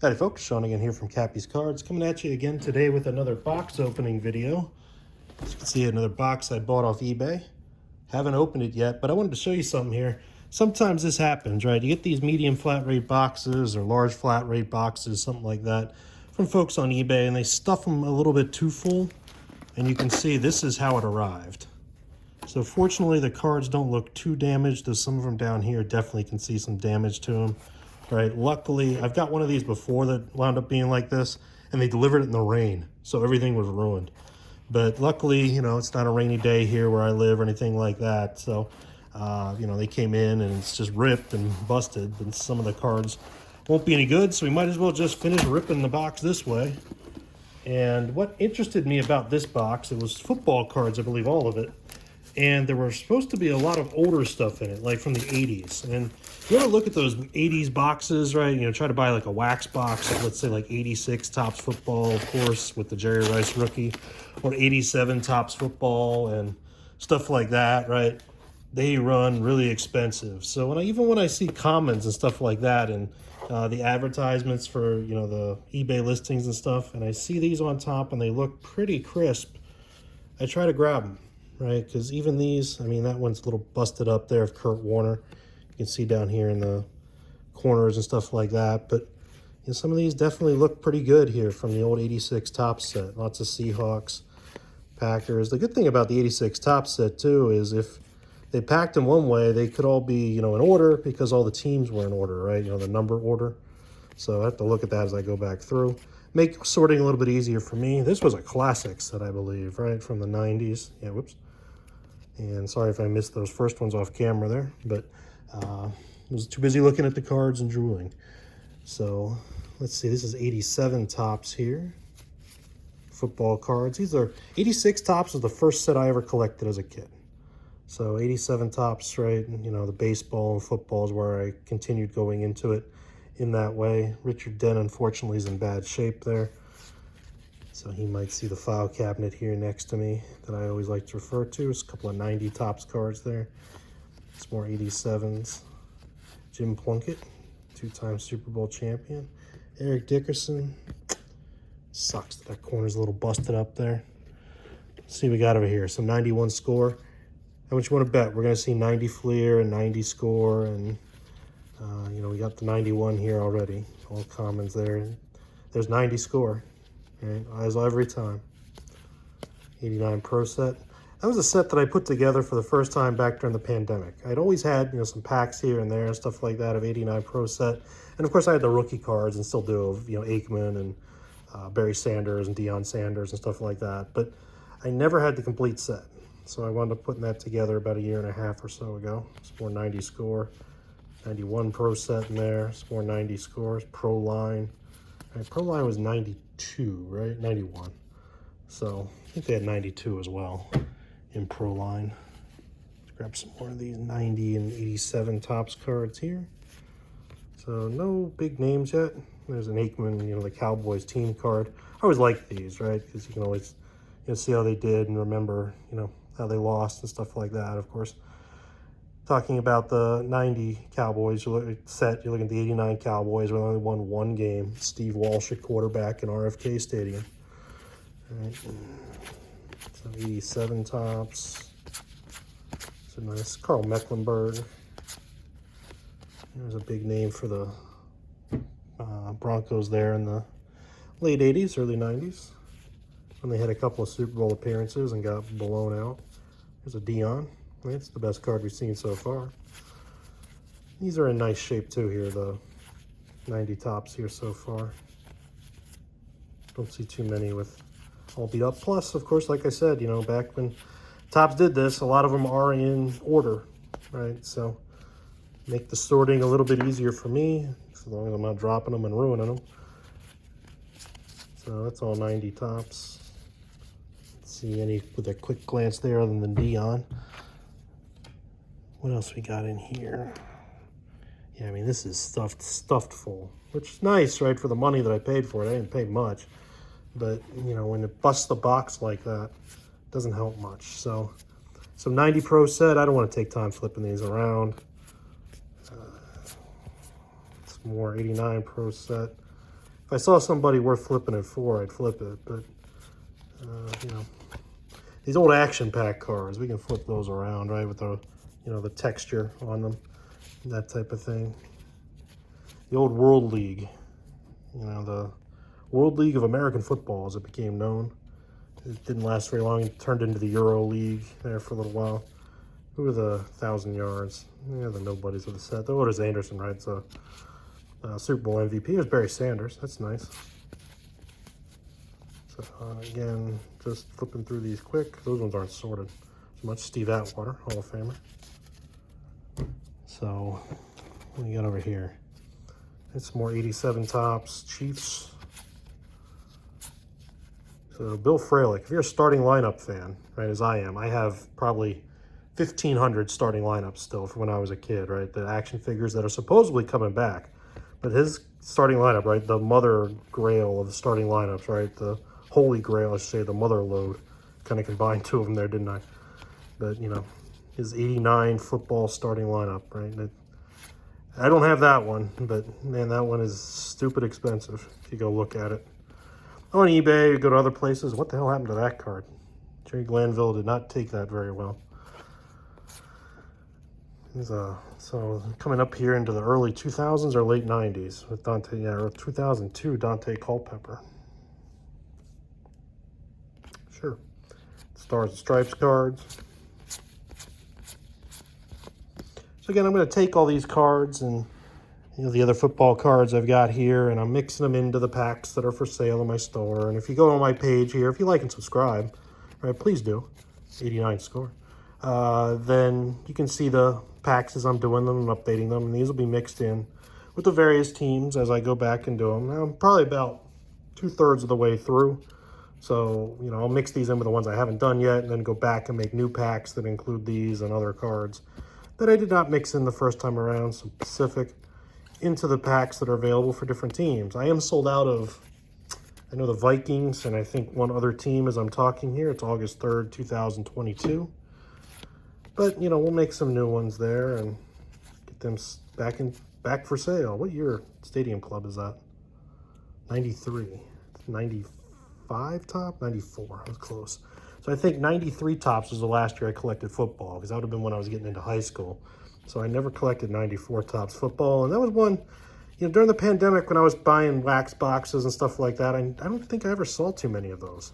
Howdy folks, Sean again here from Cappy's Cards, coming at you again today with another box opening video. As you can see, another box I bought off eBay. Haven't opened it yet, but I wanted to show you something here. Sometimes this happens, right? You get these medium flat rate boxes or large flat rate boxes, something like that, from folks on eBay, and they stuff them a little bit too full. And you can see this is how it arrived. So fortunately, the cards don't look too damaged, though some of them down here definitely can see some damage to them. Right, luckily, I've got one of these before that wound up being like this, and they delivered it in the rain, so everything was ruined. But luckily, you know, it's not a rainy day here where I live or anything like that, so, you know, they came in and it's just ripped and busted, and some of the cards won't be any good, so we might as well just finish ripping the box this way. And what interested me about this box, it was football cards, I believe, all of it. And there were supposed to be a lot of older stuff in it, like from the 80s. And you ever look at those 80s boxes, right? You know, try to buy like a wax box, of, let's say like 86 Topps football, of course, with the Jerry Rice rookie, or 87 Topps football and stuff like that, right? They run really expensive. So even when I see comments and stuff like that, and the advertisements for, you know, the eBay listings and stuff, and I see these on top and they look pretty crisp, I try to grab them. Right, because even these, I mean, that one's a little busted up there of Kurt Warner. You can see down here in the corners and stuff like that. But you know, some of these definitely look pretty good here from the old 86 Topps set. Lots of Seahawks, Packers. The good thing about the 86 Topps set, too, is if they packed them one way, they could all be, you know, in order because all the teams were in order, right? You know, the number order. So I have to look at that as I go back through. Make sorting a little bit easier for me. This was a classic set, I believe, right? From the 90s. Yeah, whoops. And sorry if I missed those first ones off camera there, but I was too busy looking at the cards and drooling. So let's see, this is 87 Topps here. Football cards. These are 86 Topps was the first set I ever collected as a kid. So 87 Topps, right? You know, the baseball and football is where I continued going into it in that way. Richard Dent, unfortunately, is in bad shape there. So he might see the file cabinet here next to me that I always like to refer to. There's a couple of 90 Topps cards there. It's more 87s. Jim Plunkett, two-time Super Bowl champion. Eric Dickerson. Sucks that that corner's a little busted up there. Let's see what we got over here. Some 91 score. How much you want to bet? We're going to see 90 Fleer and 90 score. And, you know, we got the 91 here already. All commons there. There's 90 score. Right, as every time. 89 Pro set. That was a set that I put together for the first time back during the pandemic. I'd always had, you know, some packs here and there and stuff like that of 89 Pro set. And of course I had the rookie cards and still do of, you know, Aikman and Barry Sanders and Deion Sanders and stuff like that. But I never had the complete set. So I wound up putting that together about a year and a half or so ago. It's more 90 score. 91 Pro set in there. It's more 90 scores. Pro line. Right, Pro line was 92, right? 91. So I think they had 92 as well in Pro line. Let's grab some more of these 90 and 87 Topps cards here. So no big names yet. There's an Aikman, you know, the Cowboys team card. I always like these, right? Because you can always, you know, see how they did and remember, you know, how they lost and stuff like that, of course. Talking about the 90 Cowboys, you look at set, you look at the 89 Cowboys, we only won one game. Steve Walsh at quarterback in RFK Stadium. All right. So 87 Topps. It's a nice Carl Mecklenburg. There's a big name for the Broncos there in the late 80s, early 90s. When they had a couple of Super Bowl appearances and got blown out. There's a Deion. It's the best card we've seen so far. These are in nice shape too here, the 90 Topps here so far. Don't see too many with all beat up. Plus, of course, like I said, you know, back when Topps did this, a lot of them are in order, right? So make the sorting a little bit easier for me, as long as I'm not dropping them and ruining them. So that's all 90 Topps. Let's see any with a quick glance there other than Deion. What else we got in here? Yeah, I mean, this is stuffed full, which is nice, right, for the money that I paid for it. I didn't pay much. But, you know, when it busts the box like that, it doesn't help much. So, some 90 Pro set. I don't want to take time flipping these around. Some more 89 Pro set. if I saw somebody worth flipping it for, I'd flip it. But, you know, these old action pack cards, we can flip those around, right, with the, you know, the texture on them, that type of thing. The old World League, you know, the World League of American Football, as it became known. It didn't last very long. It turned into the Euro League there for a little while. Who were the 1,000 yards? Yeah, the nobodies of the set. The Otis Anderson, right? It's a Super Bowl MVP. It was Barry Sanders. That's nice. So, again, just flipping through these quick. Those ones aren't sorted as much. Steve Atwater, Hall of Famer. So, what do you got over here? It's more 87 tops. Chiefs. So, Bill Fralick. If you're a starting lineup fan, right, as I am, I have probably 1,500 starting lineups still from when I was a kid, right? The action figures that are supposedly coming back. But his starting lineup, right? The mother grail of the starting lineups, right? The holy grail, I should say, the mother lode. Kind of combined two of them there, didn't I? But, you know, his 89 football starting lineup, right? I don't have that one, but, man, that one is stupid expensive if you go look at it. On eBay, you go to other places. What the hell happened to that card? Jerry Glanville did not take that very well. So coming up here into the early 2000s or late 90s with Dante, yeah, or 2002 Dante Culpepper. Sure. Stars and Stripes cards. So again, I'm going to take all these cards and, you know, the other football cards I've got here, and I'm mixing them into the packs that are for sale in my store. And if you go on my page here, if you like and subscribe, right, please do. 89 score. Then you can see the packs as I'm doing them and updating them, and these will be mixed in with the various teams as I go back and do them. Now, I'm probably about 2/3 of the way through, so, you know, I'll mix these in with the ones I haven't done yet, and then go back and make new packs that include these and other cards that I did not mix in the first time around, specific into the packs that are available for different teams. I am sold out of, I know, the Vikings, and I think one other team as I'm talking here. It's August 3rd, 2022. But, you know, we'll make some new ones there and get them back for sale. What year Stadium Club is that? 93. 95 top? 94. I was close. So I think 93 tops was the last year I collected football, because that would have been when I was getting into high school. So I never collected 94 tops football. And that was one, you know, during the pandemic when I was buying wax boxes and stuff like that, I don't think I ever saw too many of those.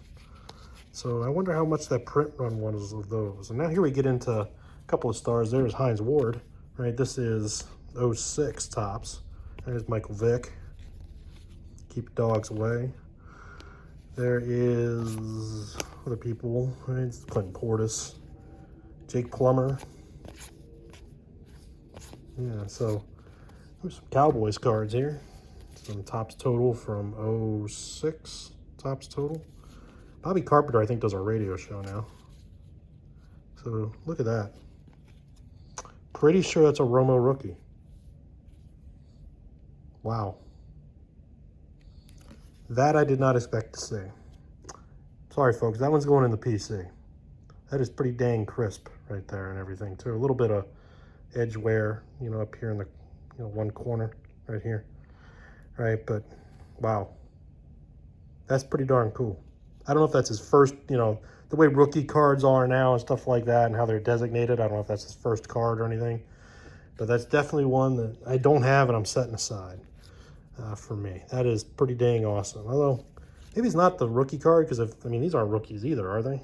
So I wonder how much that print run was of those. And now here we get into a couple of stars. There's Hines Ward, right? This is 06 tops. There's Michael Vick. Keep dogs away. There is other people, right? It's Clinton Portis, Jake Plummer. Yeah, so there's some Cowboys cards here. Some tops total from 06 tops total. Bobby Carpenter, I think, does our radio show now. So look at that. Pretty sure that's a Romo rookie. Wow. That I did not expect to see. Sorry, folks. That one's going in the PC. That is pretty dang crisp right there and everything, too. A little bit of edge wear, you know, up here in the, you know, one corner right here. Right, but wow. That's pretty darn cool. I don't know if that's his first, you know, the way rookie cards are now and stuff like that and how they're designated. I don't know if that's his first card or anything. But that's definitely one that I don't have and I'm setting aside for me. That is pretty dang awesome. Although, maybe it's not the rookie card because, I mean, these aren't rookies either, are they?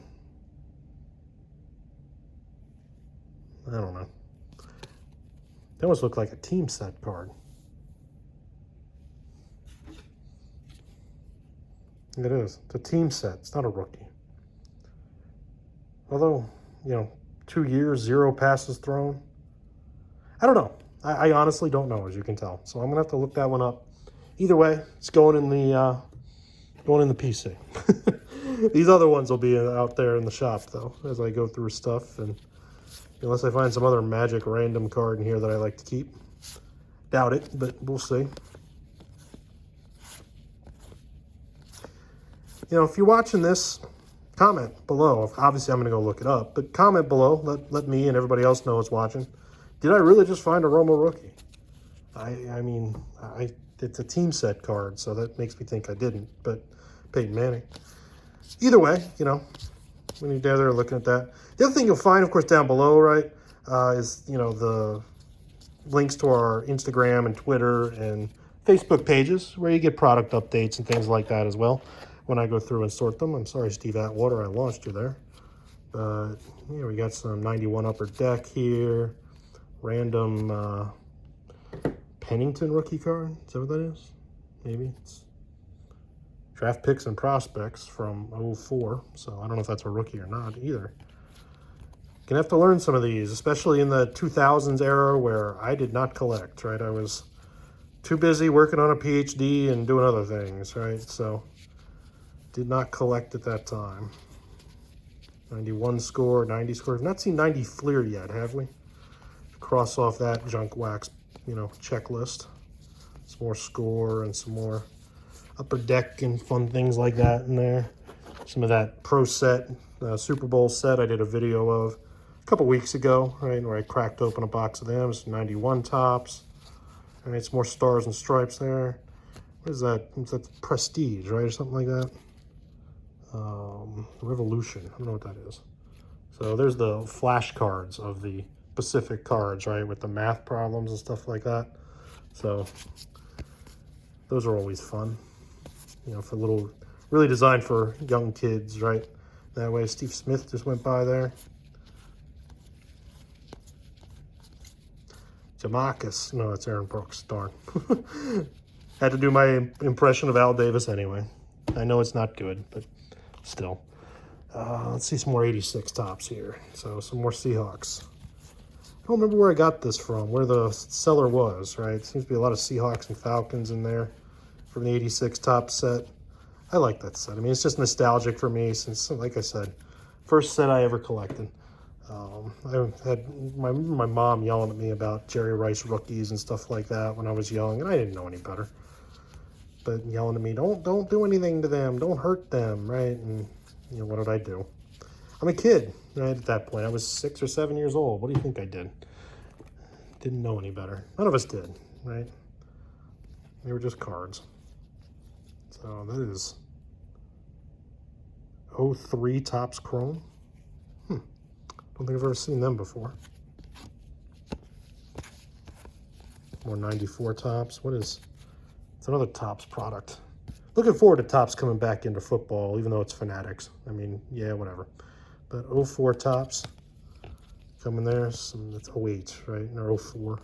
I don't know. They almost look like a team set card. It is. It's a team set. It's not a rookie. Although, you know, 2 years, 0 passes thrown. I don't know. I honestly don't know, as you can tell. So I'm gonna have to look that one up. Either way, it's going in the PC. These other ones will be out there in the shop though, as I go through stuff, and unless I find some other magic random card in here that I like to keep. Doubt it, but we'll see. You know, if you're watching this, comment below. Obviously, I'm going to go look it up, but comment below. Let me and everybody else know what's watching. Did I really just find a Romo rookie? I mean, it's a team set card, so that makes me think I didn't, but Peyton Manning. Either way, you know, when you're down there looking at that. The other thing you'll find, of course, down below, right, is, you know, the links to our Instagram and Twitter and Facebook pages where you get product updates and things like that as well when I go through and sort them. I'm sorry, Steve Atwater, I lost you there. But, yeah, we got some 91 Upper Deck here. Random Pennington rookie card. Is that what that is? Maybe. It's draft picks and prospects from 04. So I don't know if that's a rookie or not either. Gonna have to learn some of these, especially in the 2000s era where I did not collect, right? I was too busy working on a PhD and doing other things, right? So did not collect at that time. 91 score, 90 score. We've not seen 90 Fleer yet, have we? Cross off that junk wax, you know, checklist. Some more score and some more Upper Deck and fun things like that in there. Some of that Pro Set, Super Bowl set I did a video of a couple weeks ago, right, where I cracked open a box of them. It's 91 tops. Right, it's more stars and stripes there. What is that? It's that Prestige, right, or something like that. Revolution. I don't know what that is. So there's the flashcards of the Pacific cards, right, with the math problems and stuff like that. So those are always fun, you know, for little, really designed for young kids, right? That way. Steve Smith just went by there. Jamarcus. No, that's Aaron Brooks. Darn. Had to do my impression of Al Davis anyway. I know it's not good, but still. Let's see some more 86 tops here. So some more Seahawks. I don't remember where I got this from, where the seller was, right? Seems to be a lot of Seahawks and Falcons in there from the 86 top set. I like that set. I mean, it's just nostalgic for me since, like I said, first set I ever collected. I had my mom yelling at me about Jerry Rice rookies and stuff like that when I was young, and I didn't know any better. But yelling at me, don't do anything to them, don't hurt them, right? And you know, what did I do? I'm a kid, right? At that point, I was 6 or 7 years old. What do you think I did? Didn't know any better. None of us did, right? They were just cards. So that is 03 Topps Chrome. Don't think I've ever seen them before. More 94 Topps. What is... It's another Topps product. Looking forward to Topps coming back into football, even though it's Fanatics. I mean, yeah, whatever. But 04 Topps coming there. That's 08, right? Or 04.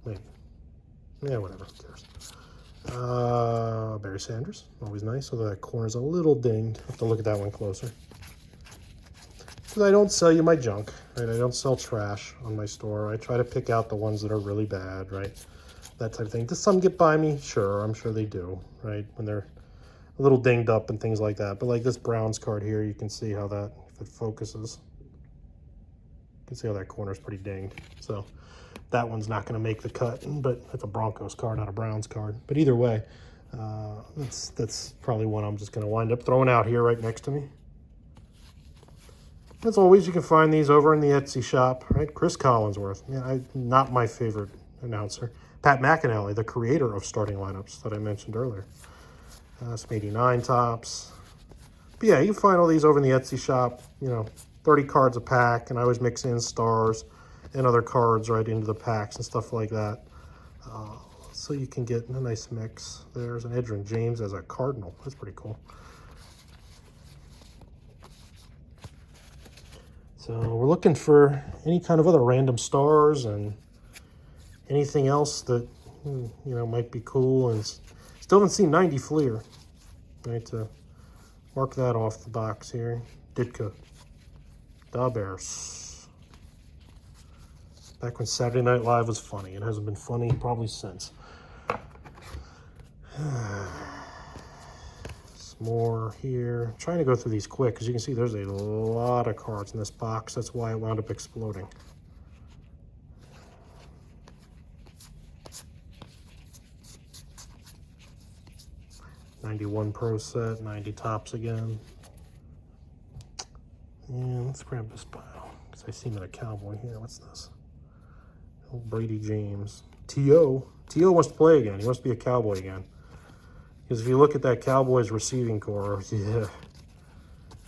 Wait. Yeah, whatever. Who cares? Barry Sanders. Always nice. Although that corner's a little dinged. Have to look at that one closer. Because I don't sell you my junk, right? I don't sell trash on my store. I try to pick out the ones that are really bad, right? That type of thing. Does some get by me? Sure, I'm sure they do, right? When they're a little dinged up and things like that. But like this Browns card here, you can see how that, if it focuses, you can see how that corner's pretty dinged. So that one's not going to make the cut, but that's a Broncos card, not a Browns card. But either way, that's probably one I'm just going to wind up throwing out here right next to me. As always, you can find these over in the Etsy shop, right? Chris Collinsworth, yeah, not my favorite announcer. Pat McAnally, the creator of starting lineups that I mentioned earlier. Some 89 Topps. But yeah, you can find all these over in the Etsy shop, you know, 30 cards a pack, and I always mix in stars and other cards right into the packs and stuff like that. So you can get a nice mix. There's an Edgerrin James as a Cardinal. That's pretty cool. So we're looking for any kind of other random stars and anything else that, you know, might be cool. And still haven't seen 90 Fleer. Right, to mark that off the box here. Ditka. Da Bears. Back when Saturday Night Live was funny. It hasn't been funny probably since. More here. I'm trying to go through these quick because you can see there's a lot of cards in this box. That's why it wound up exploding. '91 Pro Set, 90 Topps again. Yeah, let's grab this pile because I see him at a Cowboy here. What's this? Old Brady James. T.O. T.O. wants to play again. He wants to be a Cowboy again. Because if you look at that Cowboys receiving core, yeah.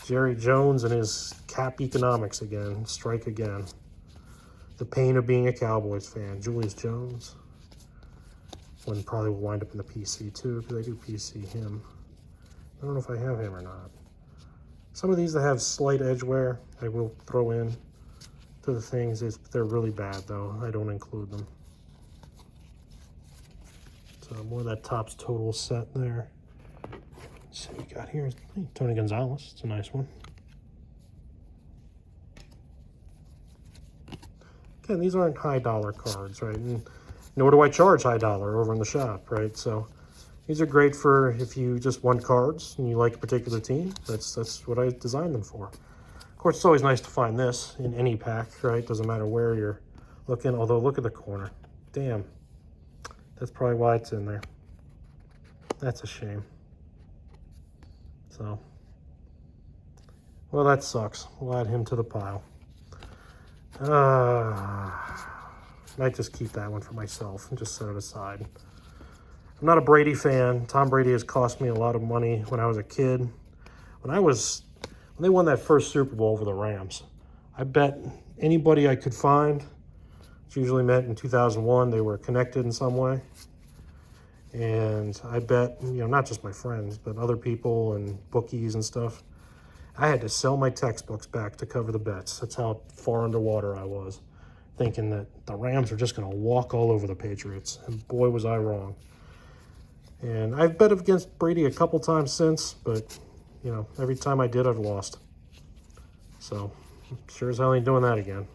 Jerry Jones and his cap economics again. Strike again. The pain of being a Cowboys fan. Julius Jones. One probably will wind up in the PC too, because I do PC him. I don't know if I have him or not. Some of these that have slight edge wear, I will throw in to the things. They're really bad though. I don't include them. So more of that Topps Total set there. Let's see what we got here. Tony Gonzalez. It's a nice one. Again, these aren't high dollar cards, right? And nor do I charge high dollar over in the shop, right? So these are great for if you just want cards and you like a particular team. That's what I designed them for. Of course, it's always nice to find this in any pack, right? Doesn't matter where you're looking. Although, look at the corner. Damn. That's probably why it's in there. That's a shame. So, well, that sucks. We'll add him to the pile. Might just keep that one for myself and just set it aside. I'm not a Brady fan. Tom Brady has cost me a lot of money when I was a kid. When they won that first Super Bowl over the Rams, I bet anybody I could find, which usually meant in 2001 they were connected in some way. And I bet, not just my friends, but other people and bookies and stuff, I had to sell my textbooks back to cover the bets. That's how far underwater I was, thinking that the Rams were just going to walk all over the Patriots. And boy, was I wrong. And I've bet against Brady a couple times since, but, every time I did, I've lost. So, sure as hell ain't doing that again.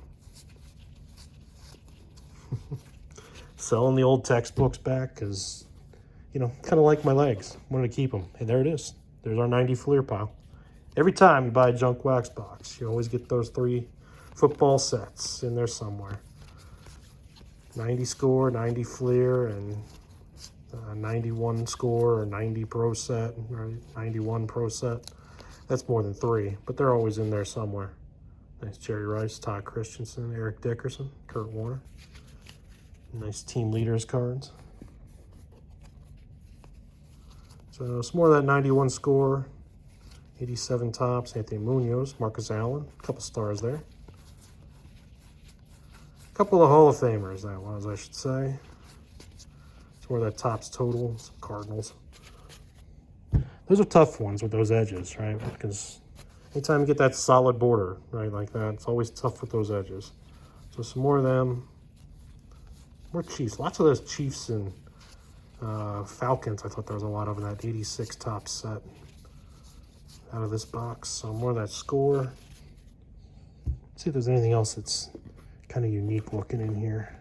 Selling the old textbooks back because, kind of like my legs. Wanted to keep them. Hey, there it is. There's our 90 Fleer pile. Every time you buy a junk wax box, you always get those 3 football sets in there somewhere. 90 score, 90 Fleer, and 91 score or 90 pro set, or 91 pro set. That's more than 3, but they're always in there somewhere. Nice Jerry Rice, Todd Christensen, Eric Dickerson, Kurt Warner. Nice team leaders cards. So some more of that 91 score. 87 Topps, Anthony Munoz, Marcus Allen, a couple stars there. A couple of Hall of Famers, that was, I should say. It's more of that Topps Total, some Cardinals. Those are tough ones with those edges, right? Because anytime you get that solid border, right, like that, it's always tough with those edges. So some more of them. More Chiefs. Lots of those Chiefs and Falcons. I thought there was a lot of that 86 Topps set out of this box. So more of that score. Let's see if there's anything else that's kind of unique looking in here.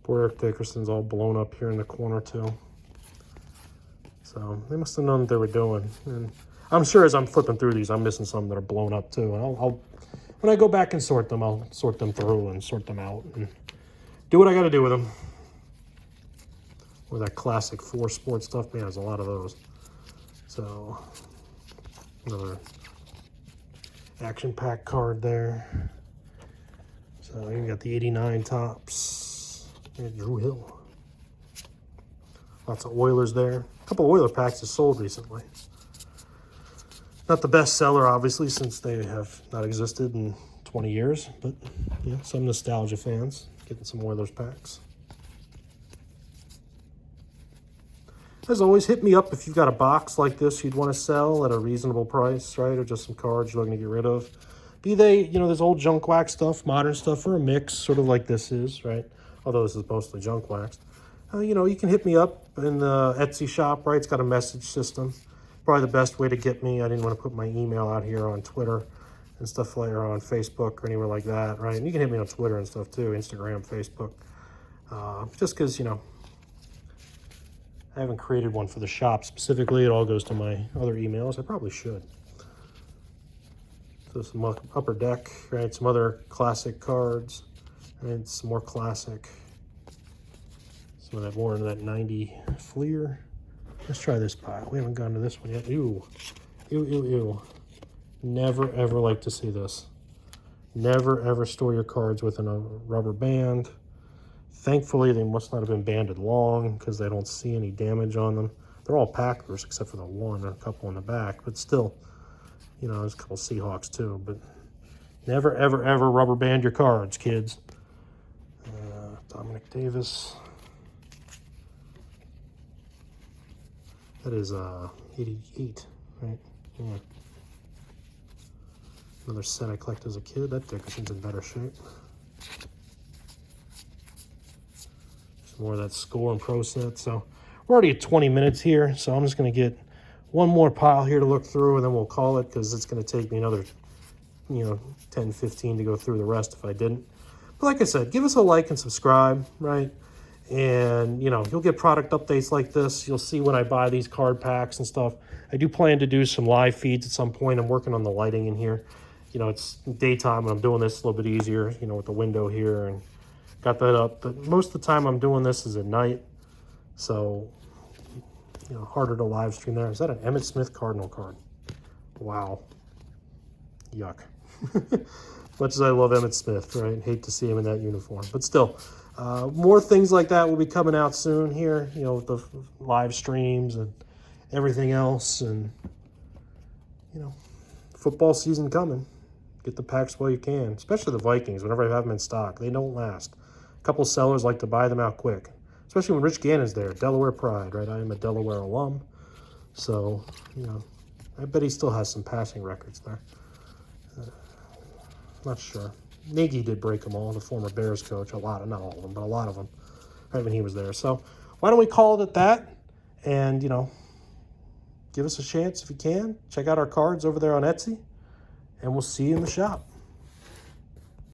Poor Eric Dickerson's all blown up here in the corner too. So they must have known what they were doing. And I'm sure as I'm flipping through these, I'm missing some that are blown up too. And I'll when I go back and sort them, I'll sort them through and sort them out and do what I got to do with them. Or that classic 4 Sport stuff, man, there's a lot of those. So, another action pack card there. So, you got the 89 Topps. And Drew Hill. Lots of Oilers there. A couple of Oiler packs have sold recently. Not the best seller, obviously, since they have not existed in 20 years. But, some nostalgia fans getting some Oilers packs. As always, hit me up if you've got a box like this you'd want to sell at a reasonable price, right? Or just some cards you're looking to get rid of. Be they, there's old junk wax stuff, modern stuff, or a mix, sort of like this is, right? Although this is mostly junk wax. You can hit me up in the Etsy shop, right? It's got a message system. Probably the best way to get me. I didn't want to put my email out here on Twitter and stuff like that, or on Facebook or anywhere like that, right? And you can hit me on Twitter and stuff too, Instagram, Facebook. Just because, I haven't created one for the shop specifically. It all goes to my other emails. I probably should. So some Upper Deck, right? Some other classic cards, and some more classic. Some of that more into that 90 Fleer. Let's try this pile. We haven't gone to this one yet. Ew. Ew, ew, ew. Never, ever like to see this. Never, ever store your cards within a rubber band. Thankfully, they must not have been banded long because they don't see any damage on them. They're all Packers except for the one and a couple in the back, but still, you know, there's a couple Seahawks too. But never, ever, ever rubber band your cards, kids. Dominic Davis. That is 88, right? Yeah. Another set I collected as a kid. That Dickerson's in better shape. Some more of that Score and Pro set. So we're already at 20 minutes here, so I'm just going to get one more pile here to look through, and then we'll call it because it's going to take me another, 10, 15 to go through the rest if I didn't. But like I said, give us a like and subscribe, right? And, you'll get product updates like this. You'll see when I buy these card packs and stuff. I do plan to do some live feeds at some point. I'm working on the lighting in here. It's daytime and I'm doing this a little bit easier, with the window here and got that up. But most of the time I'm doing this is at night. So, harder to live stream there. Is that an Emmitt Smith Cardinal card? Wow. Yuck. Much as I love Emmitt Smith, right? Hate to see him in that uniform. But still, more things like that will be coming out soon here, with the live streams and everything else. And, football season coming. Get the packs while you can, especially the Vikings. Whenever I have them in stock, they don't last. A couple sellers like to buy them out quick, especially when Rich Gannon's there. Delaware pride, right? I am a Delaware alum. So, I bet he still has some passing records there. Not sure. Nagy did break them all, the former Bears coach. A lot of, not all of them, but a lot of them, right when he was there. So why don't we call it at that? And, give us a chance if you can. Check out our cards over there on Etsy. And we'll see you in the shop.